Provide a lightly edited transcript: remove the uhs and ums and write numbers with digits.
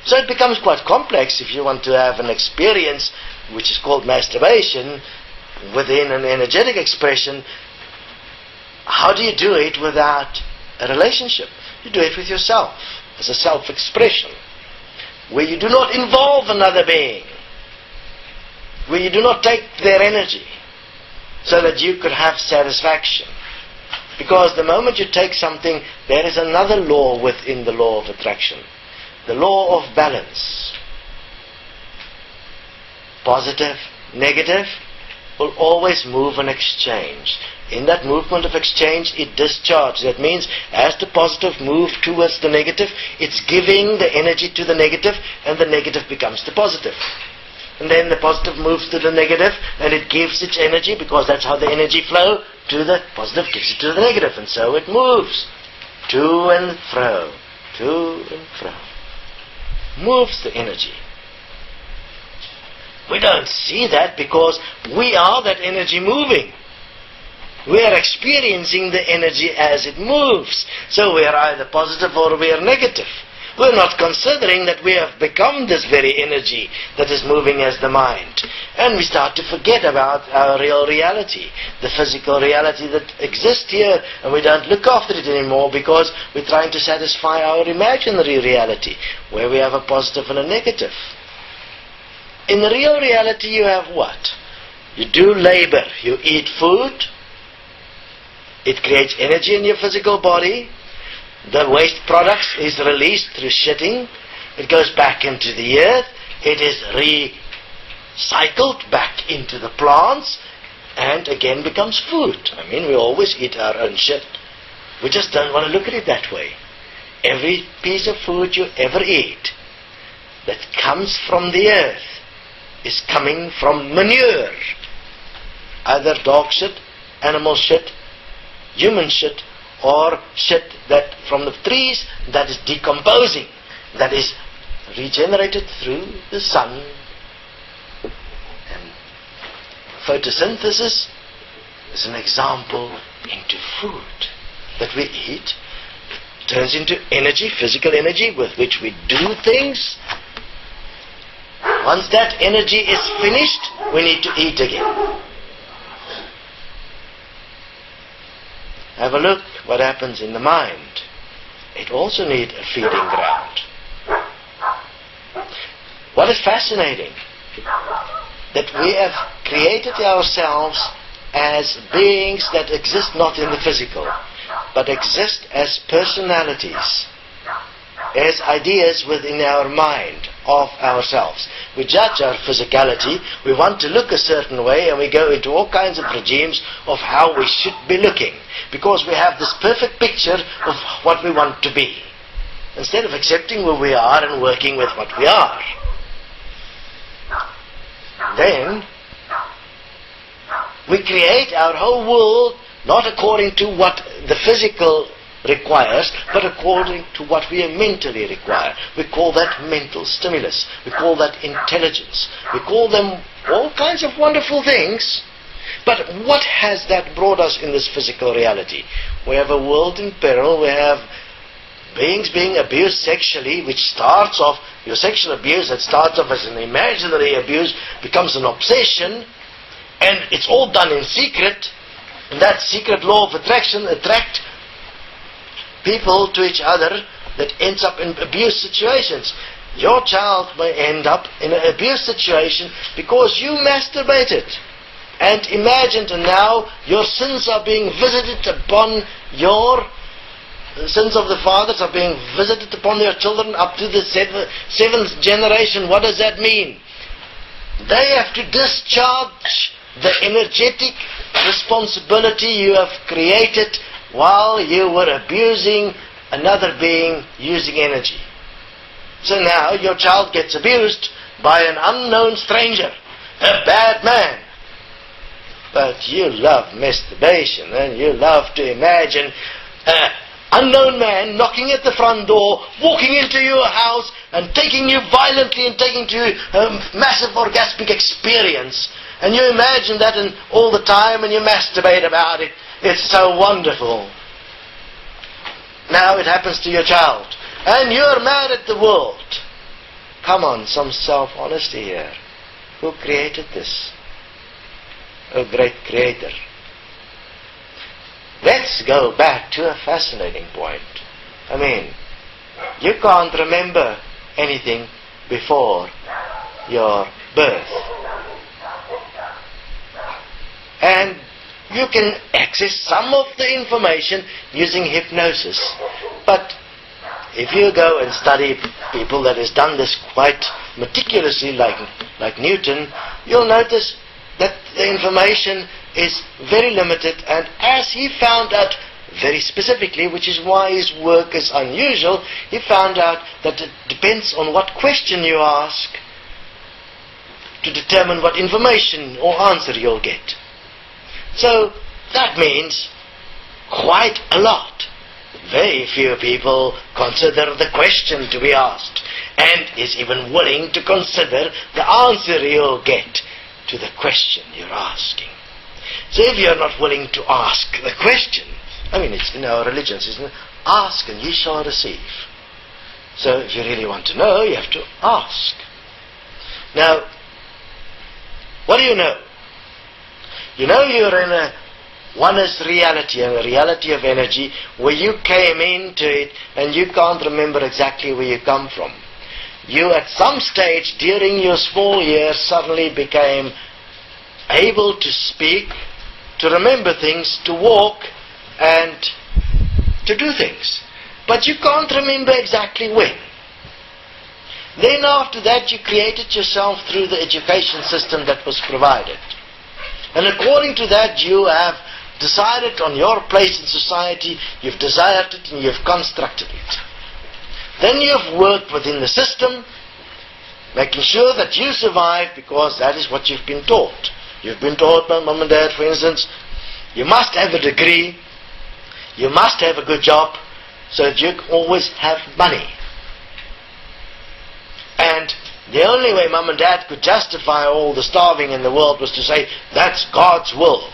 So it becomes quite complex if you want to have an experience which is called masturbation within an energetic expression. How do you do it without a relationship? You do it with yourself, as a self-expression, where you do not involve another being, where you do not take their energy, so that you could have satisfaction. Because the moment you take something, there is another law within the law of attraction, the law of balance. Positive, negative will always move and exchange. In that movement of exchange, it discharges. That means as the positive moves towards the negative, it's giving the energy to the negative, and the negative becomes the positive. And then the positive moves to the negative, and it gives its energy, because that's how the energy flow, to the positive gives it to the negative, and so it moves to and fro, to and fro. Moves the energy. We don't see that because we are that energy moving. We are experiencing the energy as it moves. So we are either positive or we are negative. We're not considering that we have become this very energy that is moving as the mind. And we start to forget about our real reality, the physical reality that exists here, and we don't look after it anymore because we're trying to satisfy our imaginary reality, where we have a positive and a negative. In the real reality you have what? You do labor, you eat food, it creates energy in your physical body. The waste products is released through shitting. It goes back into the earth. It is recycled back into the plants and again becomes food. I mean, we always eat our own shit. We just don't want to look at it that way. Every piece of food you ever eat that comes from the earth is coming from manure. Either dog shit, animal shit, human shit, or shit that from the trees that is decomposing, that is regenerated through the sun. And photosynthesis is an example into food that we eat. It turns into energy, physical energy with which we do things. Once that energy is finished, we need to eat again. Have a look what happens in the mind. It also needs a feeding ground. What is fascinating? That we have created ourselves as beings that exist not in the physical, but exist as personalities, as ideas within our mind of ourselves. We judge our physicality, we want to look a certain way, and we go into all kinds of regimes of how we should be looking, because we have this perfect picture of what we want to be, instead of accepting who we are and working with what we are. Then we create our whole world not according to what the physical requires, but according to what we mentally require. We call that mental stimulus. We call that intelligence. We call them all kinds of wonderful things. But what has that brought us in this physical reality? We have a world in peril. We have beings being abused sexually, which starts off, your sexual abuse that starts off as an imaginary abuse becomes an obsession, and it's all done in secret. And that secret law of attraction attracts people to each other that ends up in abuse situations. Your child may end up in an abuse situation because you masturbated and imagined, and now your sins are being visited upon your sins of the fathers are being visited upon your children up to the seventh generation. What does that mean? They have to discharge the energetic responsibility you have created while you were abusing another being using energy. So now your child gets abused by an unknown stranger, a bad man. But you love masturbation, and you love to imagine an unknown man knocking at the front door, walking into your house and taking you violently and taking to a massive orgasmic experience. And you imagine that all the time, and you masturbate about it. It's so wonderful. Now it happens to your child, and you're mad at the world come on, some self-honesty here. Who created this? A great creator. Let's go back to a fascinating point. I mean, you can't remember anything before your birth. And you can access some of the information using hypnosis. But if you go and study people that has done this quite meticulously, like Newton, you'll notice that the information is very limited, and as he found out very specifically, which is why his work is unusual, he found out that it depends on what question you ask to determine what information or answer you'll get. So that means quite a lot. Very few people consider the question to be asked, and is even willing to consider the answer you'll get to the question you're asking. So if you're not willing to ask the question, I mean, it's in our religions, isn't it? Ask and ye shall receive. So if you really want to know, you have to ask. Now, what do you know? You know you're in a oneness reality, and a reality of energy, where you came into it and you can't remember exactly where you come from. You at some stage during your small years suddenly became able to speak, to remember things, to walk, and to do things. But you can't remember exactly when. Then after that you created yourself through the education system that was provided. And according to that you have decided on your place in society, you've desired it and you've constructed it. Then you've worked within the system, making sure that you survive, because that is what you've been taught. You've been taught by mom and dad, for instance, you must have a degree, you must have a good job, so that you always have money. And the only way mom and dad could justify all the starving in the world was to say, that's God's will.